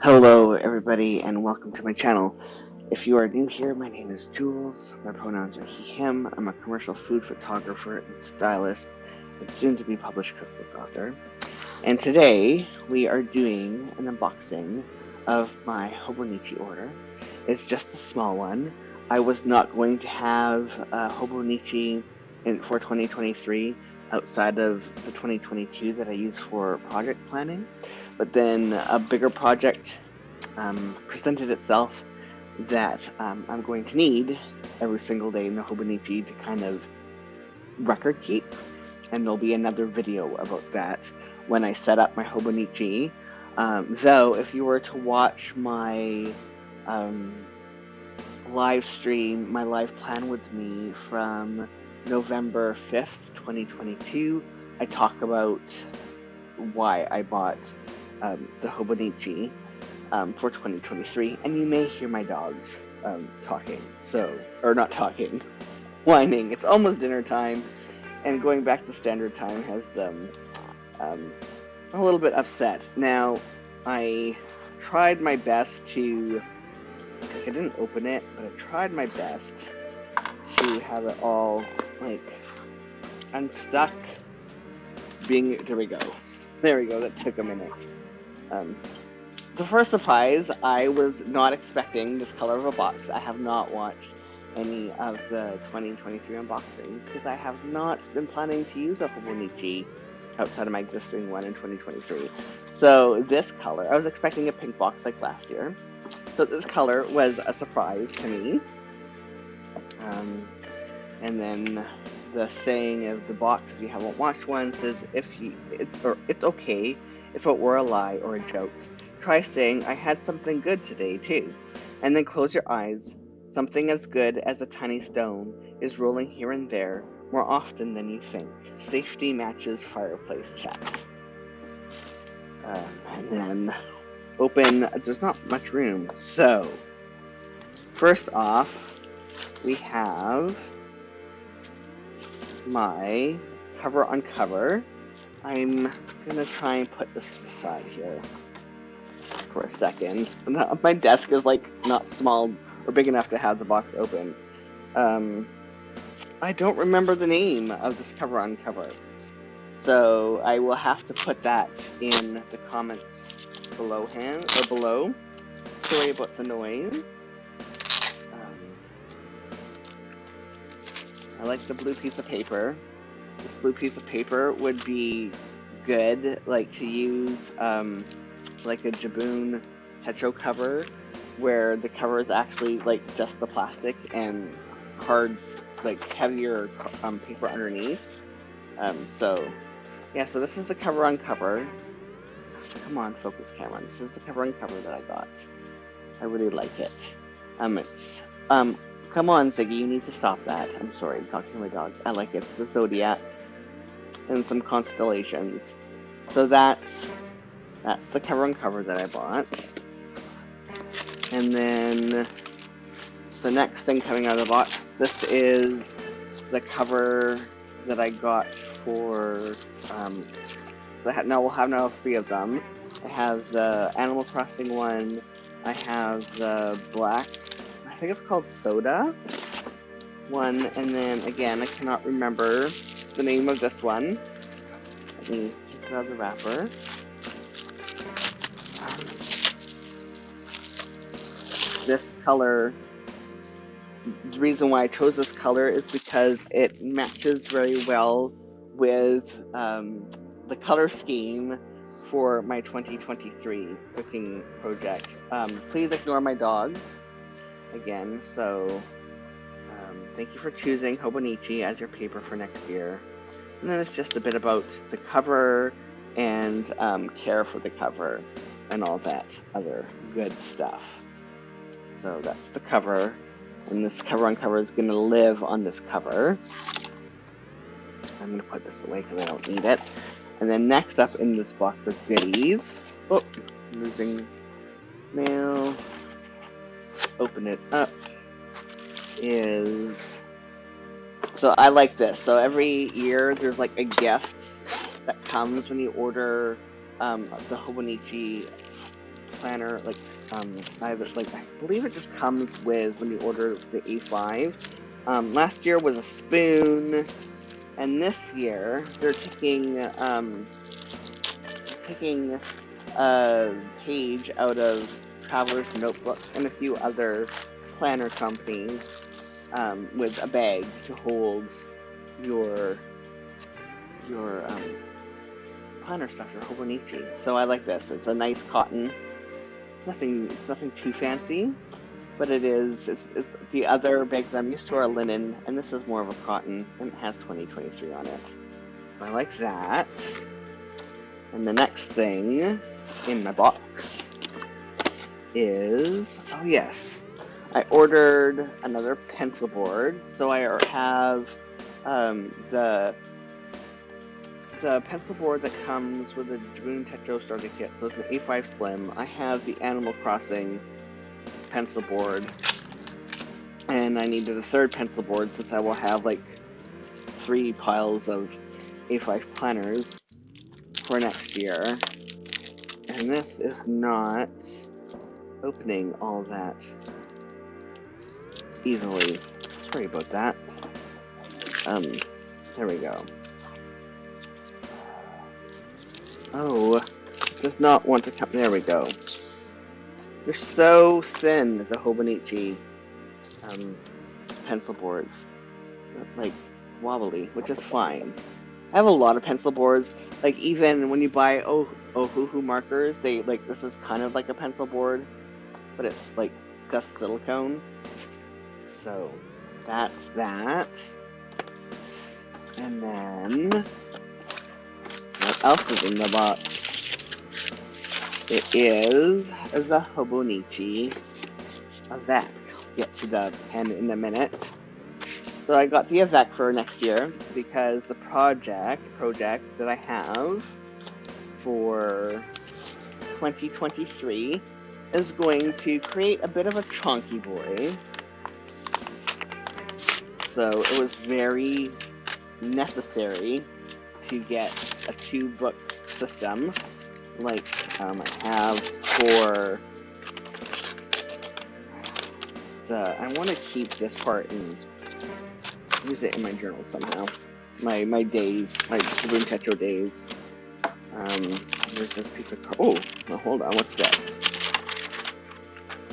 Hello everybody and welcome to my channel. If you are new here, my name is Jules. My pronouns are he, him. I'm a commercial food photographer and stylist and soon to be published cookbook author. And today we are doing an unboxing of my Hobonichi order. It's just a small one. I was not going to have a Hobonichi for 2023 outside of the 2022 that I use for project planning. But then a bigger project presented itself that I'm going to need every single day in the Hobonichi to kind of record keep. And there'll be another video about that when I set up my Hobonichi. Though, if you were to watch my live stream, my live plan with me from November 5th, 2022, I talk about why I bought the Hobonichi for 2023, and you may hear my dogs talking, or not talking, whining. It's almost dinner time, and going back to standard time has them a little bit upset. Now, I tried my best to, I didn't open it, but I tried my best to have it all, unstuck. There we go, that took a minute. The first surprise, I was not expecting this color of a box. I have not watched any of the 2023 unboxings because I have not been planning to use a Hobonichi outside of my existing one in 2023. So this color, I was expecting a pink box like last year. So this color was a surprise to me. And then the saying of the box, if you haven't watched one, says it's okay if it were a lie or a joke. Try saying, I had something good today, too. And then close your eyes. Something as good as a tiny stone is rolling here and there, more often than you think. Safety matches fireplace chat. And then open, there's not much room. So, first off, we have my cover on cover. I'm gonna try and put this to the side here for a second. My desk is not small or big enough to have the box open. I don't remember the name of this cover on cover, so I will have to put that in the comments below. Sorry about the noise. I like the blue piece of paper. This blue piece of paper would be good, to use like a Jaboon Tetro cover, where the cover is actually just the plastic and hard, heavier paper underneath. So this is the cover on cover. Come on, focus camera. This is the cover on cover that I got. I really like it. It's come on, Ziggy, you need to stop that. I'm sorry, I'm talking to my dog. I like it. It's the zodiac and some constellations. So that's the cover on cover that I bought. And then the next thing coming out of the box, this is the cover that I got for, we'll have now 3 of them. I have the Animal Crossing one, I have the black, I think it's called Soda one, and then again, I cannot remember the name of this one. Let me take it out of the wrapper. This color, the reason why I chose this color is because it matches very well with the color scheme for my 2023 cooking project. Please ignore my dogs again. So thank you for choosing Hobonichi as your paper for next year. And then it's just a bit about the cover and care for the cover and all that other good stuff. So that's the cover, and this cover on cover is going to live on this cover. I'm going to put this away because I don't need it. And then next up in this box of goodies, losing mail, open it up, is, so I like this. So every year there's a gift that comes when you order the Hobonichi planner, like, I believe it just comes with, when you order the A5. Last year was a spoon, and this year they're taking a page out of Traveler's Notebook and a few other planner companies, with a bag to hold your planner stuff, your Hobonichi. So I like this. It's a nice cotton. It's nothing too fancy, but it's the other bags I'm used to are linen, and this is more of a cotton, and it has 2023 on it. I like that. And the next thing in my box is, oh yes, I ordered another pencil board. So I have the pencil board that comes with the Jabun Techo starter kit. So it's an A5 Slim. I have the Animal Crossing pencil board, and I needed a third pencil board since I will have like 3 piles of A5 planners for next year. And this is not opening all that easily. Sorry about that. There we go. Oh, does not want to come. There we go. They're so thin, the Hobonichi pencil boards. Like, wobbly, which is fine. I have a lot of pencil boards. Like, even when you buy Ohuhu markers, this is kind of like a pencil board, but it's like just silicone. So that's that. And then what else is in the box? It is the Hobonichi Avec. I'll get to the pen in a minute. So I got the Avec for next year because the project that I have for 2023 is going to create a bit of a chonky boy. So it was very necessary to get a 2-book system like I have for I want to keep this part and use it in my journal somehow. My days, my Jabun Techo days. There's this piece of oh, no, hold on, what's this?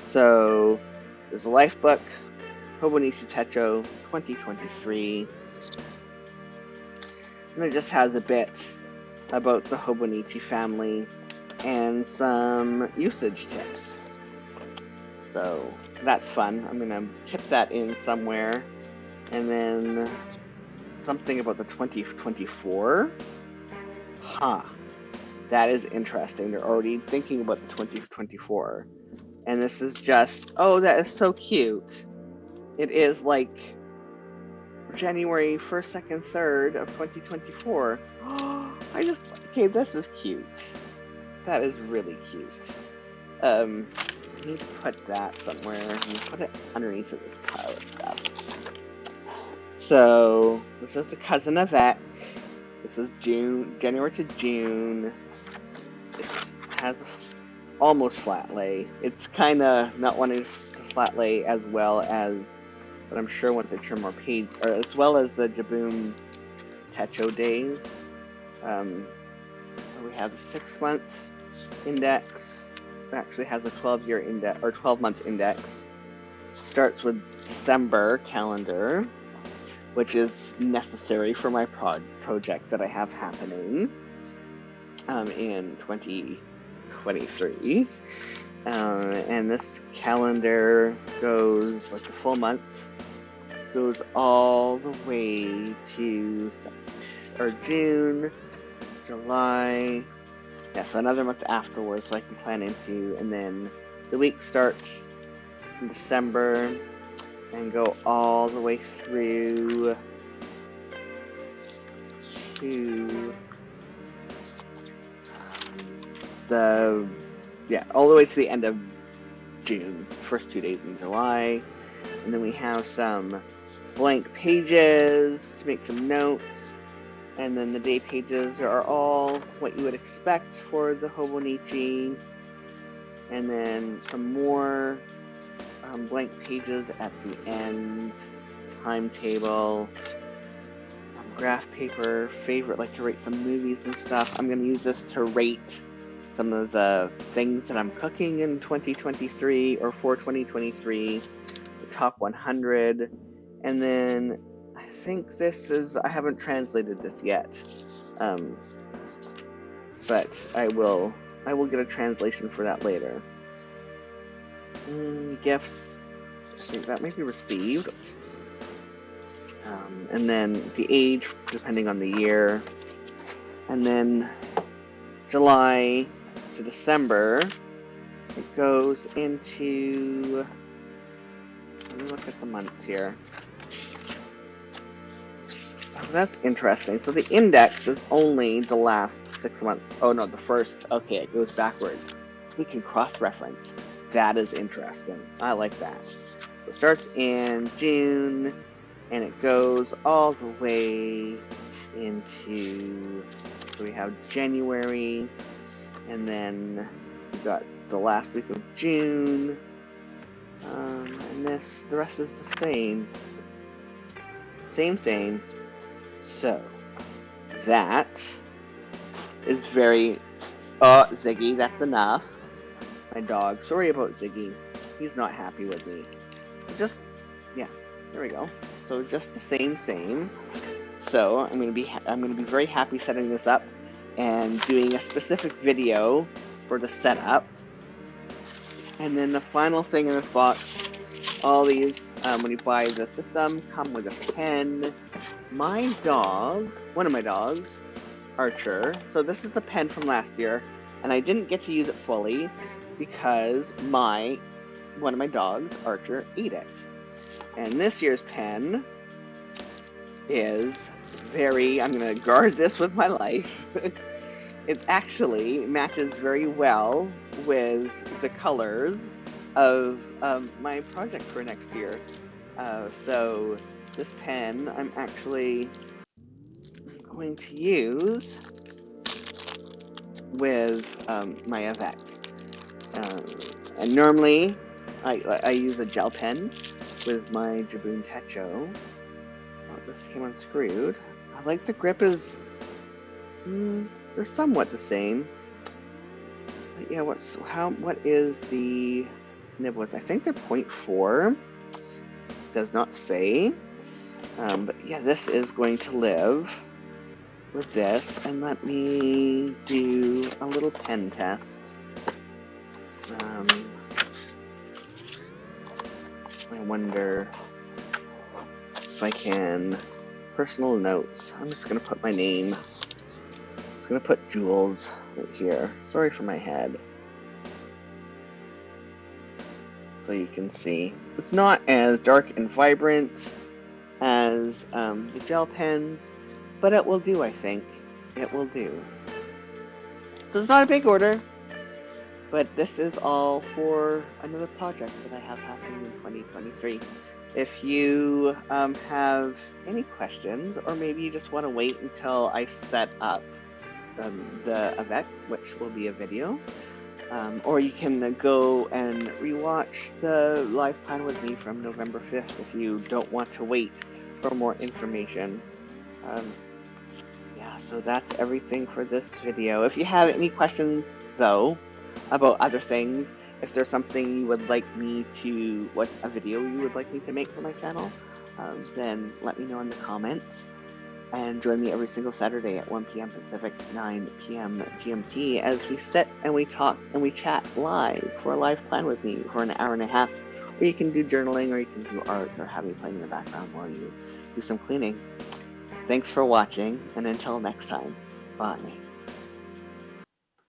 So there's a life book, Hobonichi Techo 2023. And it just has a bit about the Hobonichi family and some usage tips. So that's fun. I'm gonna tip that in somewhere. And then something about the 2024. That is interesting. They're already thinking about the 2024. And this is just, oh, that is so cute. It is like January 1st, 2nd, 3rd of 2024. Okay, this is cute. That is really cute. I need to put that somewhere. I'm gonna put it underneath of this pile of stuff. So, this is the Cousin Avec. This is January to June. It has almost flat lay. It's kind of not wanting to flat lay as well as, but I'm sure once I trim more page, or as well as the Jabun Techo days. So we have the 6-month index. It actually has a 12-year index, or 12-month index. Starts with December calendar, which is necessary for my project that I have happening in 2023. And this calendar goes, like the full month, goes all the way to June, July. So another month afterwards, so I can plan into, and then the weeks start in December and go all the way through to all the way to the end of June, first 2 days in July. And then we have some blank pages to make some notes. And then the day pages are all what you would expect for the Hobonichi. and then some more blank pages at the end, timetable, graph paper, favorite, like to rate some movies and stuff. I'm going to use this to rate some of the things that I'm cooking in 2023 or for 2023, the top 100, and then I think this is, I haven't translated this yet, but I will get a translation for that later. Gifts, I think that might be received. And then the age, depending on the year. And then July to December, it goes into, let me look at the months here. Oh, that's interesting. So the index is only the last 6 months. Oh no, the first. Okay, it goes backwards. So we can cross-reference. That is interesting. I like that. So it starts in June, and it goes all the way into, so we have January, and then we got the last week of June, and the rest is the same. Same. So, that is very, Ziggy, that's enough. My dog, sorry about Ziggy, he's not happy with me. Just, yeah, there we go. So just the same. So I'm gonna be very happy setting this up and doing a specific video for the setup. And then the final thing in this box, all these, when you buy the system, come with a pen. My dog, one of my dogs, Archer. So this is the pen from last year, and I didn't get to use it fully because one of my dogs, Archer, ate it. And this year's pen is I'm going to guard this with my life. It actually matches very well with the colors of my project for next year. So this pen I'm actually going to use with my Avec. And normally I use a gel pen with my Jabun Techo. Oh, this came unscrewed. I like the grip is, they're somewhat the same. But yeah, what is the nib width? I think they're 0.4. Does not say. But yeah, this is going to live with this. And let me do a little pen test. I wonder if I can, personal notes. I'm just going to put my name. I'm just going to put Jules right here. Sorry for my head. So you can see. It's not as dark and vibrant as the gel pens, but it will do, I think. It will do. So it's not a big order, but this is all for another project that I have happening in 2023. If you have any questions, or maybe you just want to wait until I set up the Avec, which will be a video, or you can go and rewatch the live plan with me from November 5th if you don't want to wait for more information. Yeah, so that's everything for this video. If you have any questions, though, about other things, if there's something you would like me to, a video you would like me to make for my channel, then let me know in the comments. And join me every single Saturday at 1 p.m. Pacific, 9 p.m. GMT as we sit and we talk and we chat live for a live plan with me for an hour and a half. Or you can do journaling, or you can do art, or have me playing in the background while you do some cleaning. Thanks for watching, and until next time, bye.